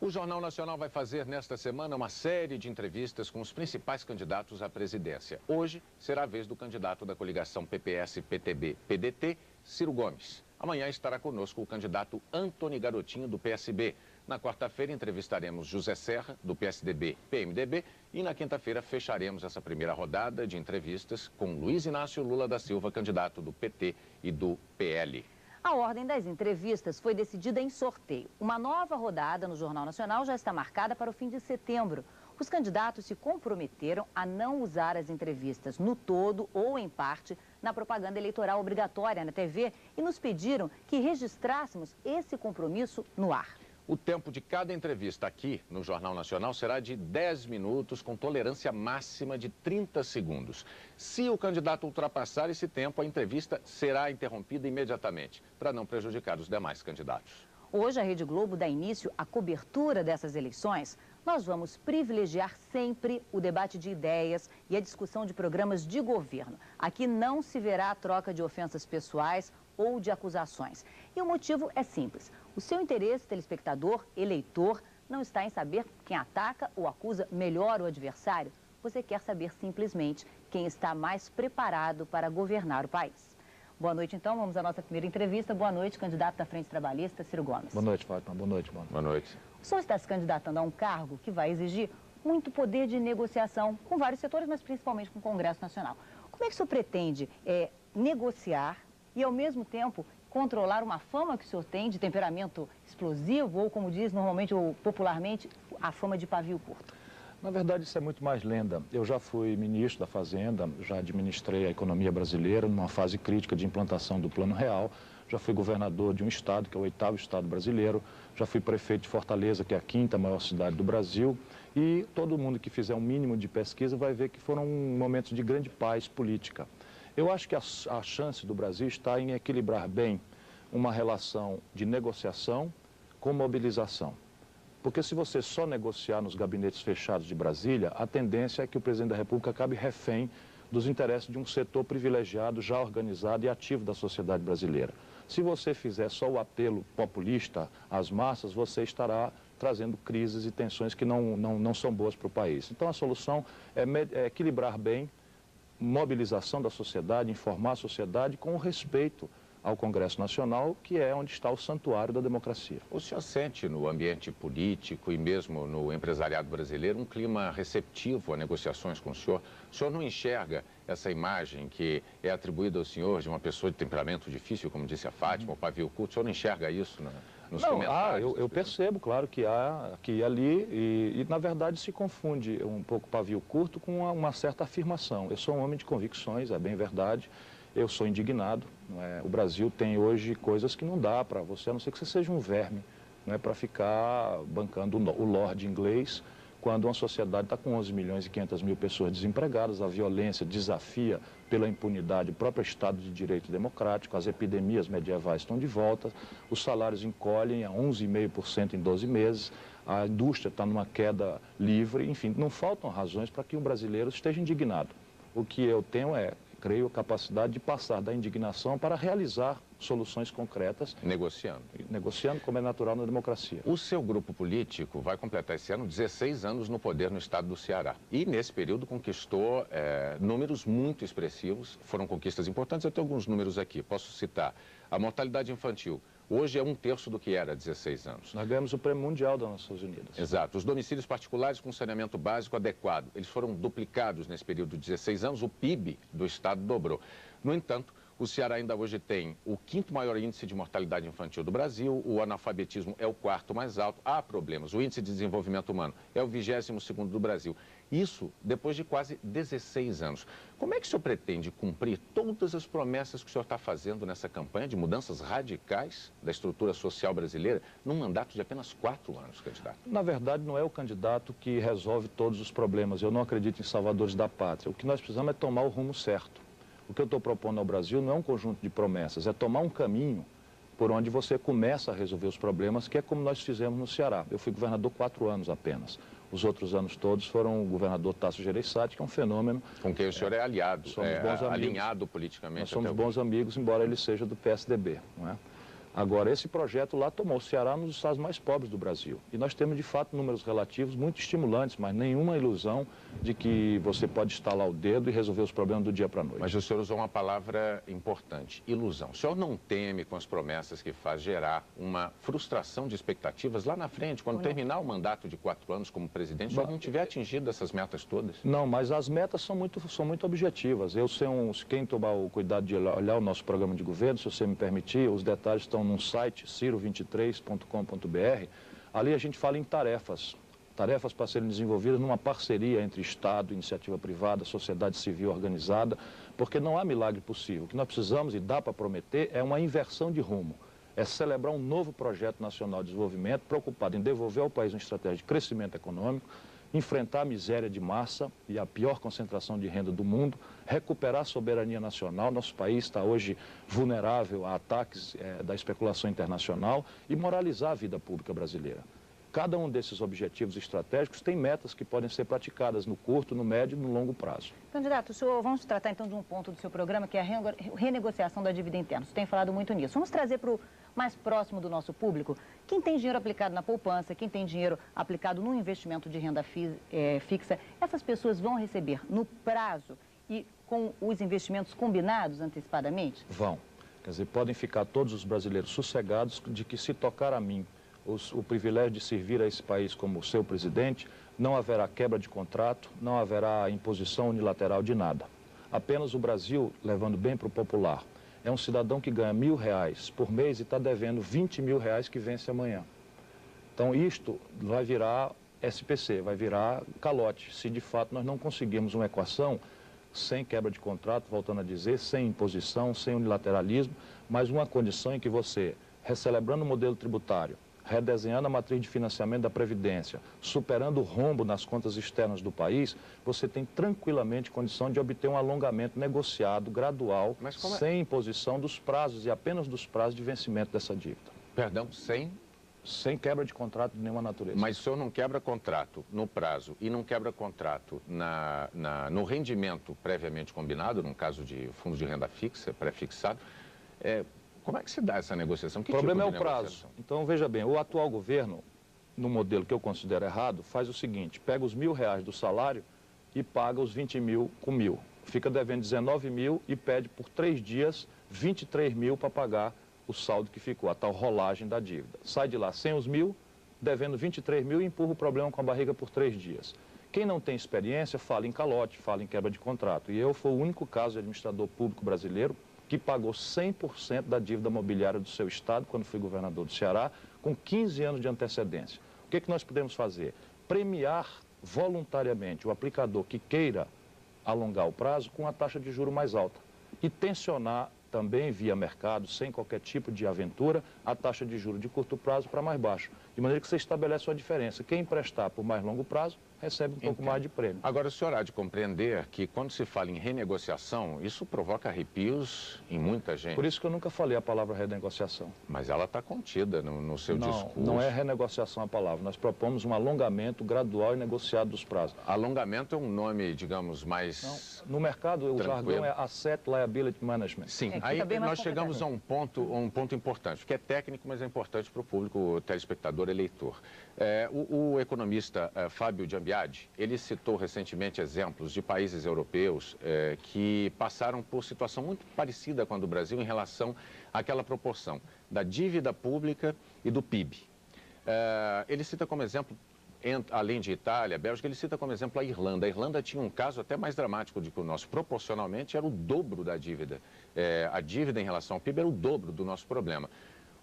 O Jornal Nacional vai fazer nesta semana uma série de entrevistas com os principais candidatos à presidência. Hoje será a vez do candidato da coligação PPS-PTB-PDT, Ciro Gomes. Amanhã estará conosco o candidato Antony Garotinho, do PSB. Na quarta-feira entrevistaremos José Serra, do PSDB-PMDB. E na quinta-feira fecharemos essa primeira rodada de entrevistas com Luiz Inácio Lula da Silva, candidato do PT e do PL. A ordem das entrevistas foi decidida em sorteio. Uma nova rodada no Jornal Nacional já está marcada para o fim de setembro. Os candidatos se comprometeram a não usar as entrevistas no todo ou em parte na propaganda eleitoral obrigatória na TV e nos pediram que registrássemos esse compromisso no ar. O tempo de cada entrevista aqui no Jornal Nacional será de 10 minutos, com tolerância máxima de 30 segundos. Se o candidato ultrapassar esse tempo, a entrevista será interrompida imediatamente, para não prejudicar os demais candidatos. Hoje a Rede Globo dá início à cobertura dessas eleições. Nós vamos privilegiar sempre o debate de ideias e a discussão de programas de governo. Aqui não se verá a troca de ofensas pessoais ou de acusações. E o motivo é simples. O seu interesse, telespectador, eleitor, não está em saber quem ataca ou acusa melhor o adversário. Você quer saber simplesmente quem está mais preparado para governar o país. Boa noite, então. Vamos à nossa primeira entrevista. Boa noite, candidato da Frente Trabalhista, Ciro Gomes. Boa noite, Fátima. Boa noite, mano. Boa noite. O senhor está se candidatando a um cargo que vai exigir muito poder de negociação com vários setores, mas principalmente com o Congresso Nacional. Como é que o senhor pretende negociar e, ao mesmo tempo, controlar uma fama que o senhor tem de temperamento explosivo ou, como diz normalmente ou popularmente, a fama de pavio curto? Na verdade, isso é muito mais lenda. Eu já fui ministro da Fazenda, já administrei a economia brasileira numa fase crítica de implantação do Plano Real, já fui governador de um estado, que é o 8º estado brasileiro, já fui prefeito de Fortaleza, que é a 5ª maior cidade do Brasil, e todo mundo que fizer um mínimo de pesquisa vai ver que foram momentos de grande paz política. Eu acho que a chance do Brasil está em equilibrar bem uma relação de negociação com mobilização. Porque se você só negociar nos gabinetes fechados de Brasília, a tendência é que o presidente da República acabe refém dos interesses de um setor privilegiado, já organizado e ativo da sociedade brasileira. Se você fizer só o apelo populista às massas, você estará trazendo crises e tensões que não são boas para o país. Então a solução é equilibrar bem mobilização da sociedade, informar a sociedade com o respeito ao Congresso Nacional, que é onde está o santuário da democracia. O senhor sente no ambiente político e mesmo no empresariado brasileiro um clima receptivo a negociações com o senhor? O senhor não enxerga essa imagem que é atribuída ao senhor de uma pessoa de temperamento difícil, como disse a Fátima, o pavio curto? O senhor não enxerga isso nos comentários? Eu percebo, claro, que há aqui e ali, e na verdade se confunde um pouco pavio curto com uma certa afirmação. Eu sou um homem de convicções, é bem verdade. Eu sou indignado, não é? O Brasil tem hoje coisas que não dá para você, a não ser que você seja um verme, não é para ficar bancando o Lorde inglês, quando uma sociedade está com 11 milhões e 500 mil pessoas desempregadas, a violência desafia pela impunidade o próprio Estado de Direito Democrático, as epidemias medievais estão de volta, os salários encolhem a 11,5% em 12 meses, a indústria está numa queda livre, enfim, não faltam razões para que um brasileiro esteja indignado. O que eu tenho creio, a capacidade de passar da indignação para realizar soluções concretas. Negociando. Negociando, como é natural na democracia. O seu grupo político vai completar esse ano 16 anos no poder no estado do Ceará. E nesse período conquistou números muito expressivos, foram conquistas importantes. Eu tenho alguns números aqui, posso citar. A mortalidade infantil hoje é 1/3 do que era há 16 anos. Nós ganhamos o Prêmio Mundial das Nações Unidas. Exato. Os domicílios particulares com saneamento básico adequado, eles foram duplicados nesse período de 16 anos, o PIB do estado dobrou. No entanto, o Ceará ainda hoje tem o 5º maior índice de mortalidade infantil do Brasil, o analfabetismo é o 4º mais alto, há problemas. O índice de desenvolvimento humano é o 22º do Brasil. Isso depois de quase 16 anos. Como é que o senhor pretende cumprir todas as promessas que o senhor está fazendo nessa campanha de mudanças radicais da estrutura social brasileira num mandato de apenas 4 anos, candidato? Na verdade, não é o candidato que resolve todos os problemas. Eu não acredito em salvadores da pátria. O que nós precisamos é tomar o rumo certo. O que eu estou propondo ao Brasil não é um conjunto de promessas, é tomar um caminho por onde você começa a resolver os problemas, que é como nós fizemos no Ceará. Eu fui governador 4 anos apenas. Os outros anos todos foram o governador Tasso Gereissati, que é um fenômeno. Com quem o senhor é aliado, somos bons amigos, alinhado politicamente. Nós somos bons amigos, embora ele seja do PSDB, não é? Agora, esse projeto lá tomou o Ceará nos estados mais pobres do Brasil. E nós temos, de fato, números relativos muito estimulantes, mas nenhuma ilusão de que você pode estalar o dedo e resolver os problemas do dia para a noite. Mas o senhor usou uma palavra importante, ilusão. O senhor não teme com as promessas que faz gerar uma frustração de expectativas lá na frente, quando terminar o mandato de 4 anos como presidente, o senhor não tiver atingido essas metas todas? Não, mas as metas são muito objetivas. Quem tomar o cuidado de olhar o nosso programa de governo, se você me permitir, os detalhes estão num site, ciro23.com.br, ali a gente fala em tarefas para serem desenvolvidas numa parceria entre Estado, iniciativa privada, sociedade civil organizada, porque não há milagre possível. O que nós precisamos, e dá para prometer, é uma inversão de rumo. É celebrar um novo projeto nacional de desenvolvimento preocupado em devolver ao país uma estratégia de crescimento econômico, enfrentar a miséria de massa e a pior concentração de renda do mundo, recuperar a soberania nacional. Nosso país está hoje vulnerável a ataques da especulação internacional e moralizar a vida pública brasileira. Cada um desses objetivos estratégicos tem metas que podem ser praticadas no curto, no médio e no longo prazo. Candidato, vamos tratar então de um ponto do seu programa, que é a renegociação da dívida interna. Você tem falado muito nisso. Vamos trazer para o mais próximo do nosso público quem tem dinheiro aplicado na poupança, quem tem dinheiro aplicado no investimento de renda fixa. Essas pessoas vão receber no prazo e com os investimentos combinados antecipadamente? Vão. Quer dizer, podem ficar todos os brasileiros sossegados de que, se tocar a mim o privilégio de servir a esse país como seu presidente, não haverá quebra de contrato, não haverá imposição unilateral de nada. Apenas o Brasil, levando bem para o popular, é um cidadão que ganha R$1.000 por mês e está devendo R$20.000 que vence amanhã. Então isto vai virar SPC, vai virar calote, se de fato nós não conseguirmos uma equação sem quebra de contrato, voltando a dizer, sem imposição, sem unilateralismo, mas uma condição em que você, recelebrando o modelo tributário, redesenhando a matriz de financiamento da Previdência, superando o rombo nas contas externas do país, você tem tranquilamente condição de obter um alongamento negociado, gradual, sem imposição dos prazos e apenas dos prazos de vencimento dessa dívida. Perdão, Sem quebra de contrato de nenhuma natureza. Mas o senhor não quebra contrato no prazo e não quebra contrato no rendimento previamente combinado, no caso de fundo de renda fixa, pré-fixado, como é que se dá essa negociação? O problema é o prazo. Então, veja bem, o atual governo, no modelo que eu considero errado, faz o seguinte: pega os R$1.000 do salário e paga os 20.000 com 1.000. Fica devendo 19.000 e pede por 3 dias 23.000 para pagar o saldo que ficou, a tal rolagem da dívida. Sai de lá sem os 1.000, devendo 23.000 e empurra o problema com a barriga por 3 dias. Quem não tem experiência fala em calote, fala em quebra de contrato. E eu fui o único caso de administrador público brasileiro que pagou 100% da dívida mobiliária do seu estado, quando fui governador do Ceará, com 15 anos de antecedência. O que nós podemos fazer? Premiar voluntariamente o aplicador que queira alongar o prazo com a taxa de juros mais alta e tensionar também via mercado, sem qualquer tipo de aventura, a taxa de juros de curto prazo para mais baixo, de maneira que você estabelece uma diferença. Quem emprestar por mais longo prazo recebe um pouco mais de prêmio. Agora, o senhor há de compreender que quando se fala em renegociação, isso provoca arrepios em muita gente. Por isso que eu nunca falei a palavra renegociação. Mas ela está contida no seu discurso. Não é renegociação a palavra. Nós propomos um alongamento gradual e negociado dos prazos. Alongamento é um nome, digamos, mais... No mercado, o jargão é Asset Liability Management. Sim, aí nós chegamos a um ponto importante, que é técnico, mas é importante para o público telespectador eleitor. O economista Fábio Giambiadi, ele citou recentemente exemplos de países europeus que passaram por situação muito parecida com a do Brasil em relação àquela proporção da dívida pública e do PIB. Ele cita como exemplo, além de Itália, Bélgica, ele cita como exemplo a Irlanda. A Irlanda tinha um caso até mais dramático do que o nosso. Proporcionalmente, era o dobro da dívida. A dívida em relação ao PIB era o dobro do nosso problema.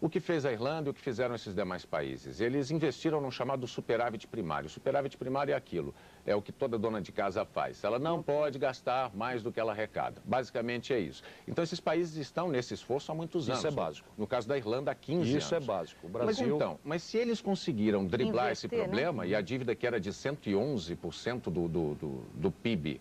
O que fez a Irlanda e o que fizeram esses demais países? Eles investiram no chamado superávit primário. O superávit primário é aquilo, é o que toda dona de casa faz. Ela não pode gastar mais do que ela arrecada. Basicamente é isso. Então, esses países estão nesse esforço há muitos anos. Isso é básico. No caso da Irlanda, há 15 anos. Isso é básico. O Brasil... Mas se eles conseguiram driblar esse problema, e a dívida que era de 111% do PIB...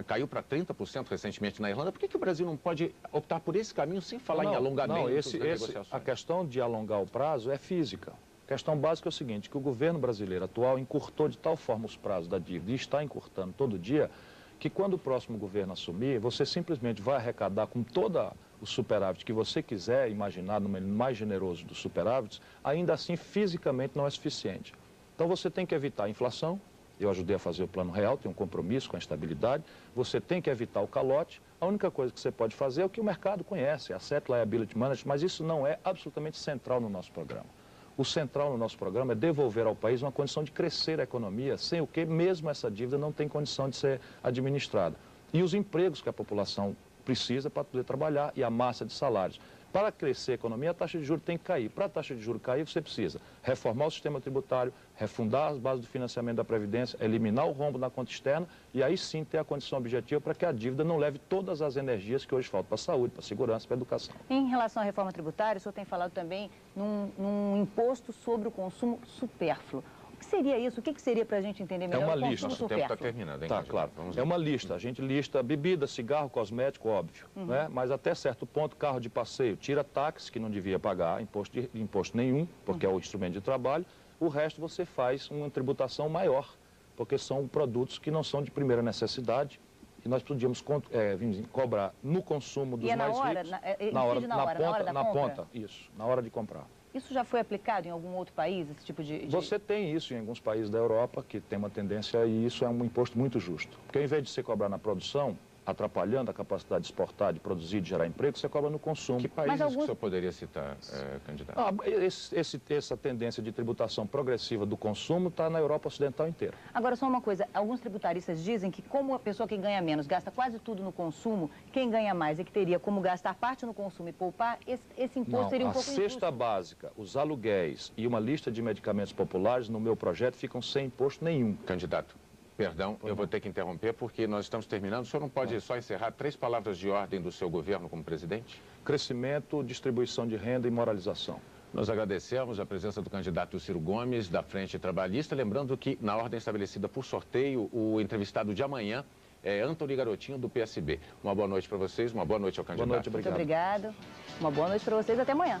caiu para 30% recentemente na Irlanda. Por que o Brasil não pode optar por esse caminho sem falar em alongamento das negociações? A questão de alongar o prazo é física. A questão básica é o seguinte, que o governo brasileiro atual encurtou de tal forma os prazos da dívida e está encurtando todo dia, que quando o próximo governo assumir, você simplesmente vai arrecadar com toda o superávit que você quiser imaginar, no mais generoso dos superávites, ainda assim fisicamente não é suficiente. Então você tem que evitar a inflação. Eu ajudei a fazer o Plano Real, tem um compromisso com a estabilidade. Você tem que evitar o calote. A única coisa que você pode fazer é o que o mercado conhece, Asset Liability Management, mas isso não é absolutamente central no nosso programa. O central no nosso programa é devolver ao país uma condição de crescer a economia, sem o que mesmo essa dívida não tem condição de ser administrada. E os empregos que a população precisa para poder trabalhar e a massa de salários. Para crescer a economia, a taxa de juros tem que cair. Para a taxa de juros cair, você precisa reformar o sistema tributário, refundar as bases do financiamento da Previdência, eliminar o rombo na conta externa e aí sim ter a condição objetiva para que a dívida não leve todas as energias que hoje faltam para a saúde, para a segurança, para a educação. Em relação à reforma tributária, o senhor tem falado também num imposto sobre o consumo supérfluo. O que seria isso? O que seria para a gente entender melhor? É uma o lista. consumo Nosso tempo está supérfluo? terminando, hein, Tá, candidato? claro. Vamos É lá. uma lista. A gente lista bebida, cigarro, cosmético, óbvio. Né? Mas até certo ponto, carro de passeio, tira táxi, que não devia pagar imposto nenhum, porque é o instrumento de trabalho. O resto você faz uma tributação maior, porque são produtos que não são de primeira necessidade. E nós podíamos cobrar no consumo dos mais ricos. Na ponta, isso, na hora de comprar. Isso já foi aplicado em algum outro país, esse tipo de... Você tem isso em alguns países da Europa, que tem uma tendência, e isso é um imposto muito justo. Porque ao invés de você cobrar na produção, atrapalhando a capacidade de exportar, de produzir, de gerar emprego, você cobra no consumo. Que países que o senhor poderia citar, candidato? Essa tendência de tributação progressiva do consumo está na Europa Ocidental inteira. Agora, só uma coisa, alguns tributaristas dizem que como a pessoa que ganha menos gasta quase tudo no consumo, quem ganha mais é que teria como gastar parte no consumo e poupar, esse imposto seria um pouco injusto. A cesta básica, os aluguéis e uma lista de medicamentos populares no meu projeto ficam sem imposto nenhum. Candidato, perdão, eu vou ter que interromper porque nós estamos terminando. O senhor não pode só encerrar 3 palavras de ordem do seu governo como presidente? Crescimento, distribuição de renda e moralização. Nós agradecemos a presença do candidato Ciro Gomes, da Frente Trabalhista. Lembrando que, na ordem estabelecida por sorteio, o entrevistado de amanhã é Antony Garotinho, do PSB. Uma boa noite para vocês, uma boa noite ao candidato. Boa noite, obrigado. Muito obrigado. Uma boa noite para vocês, até amanhã.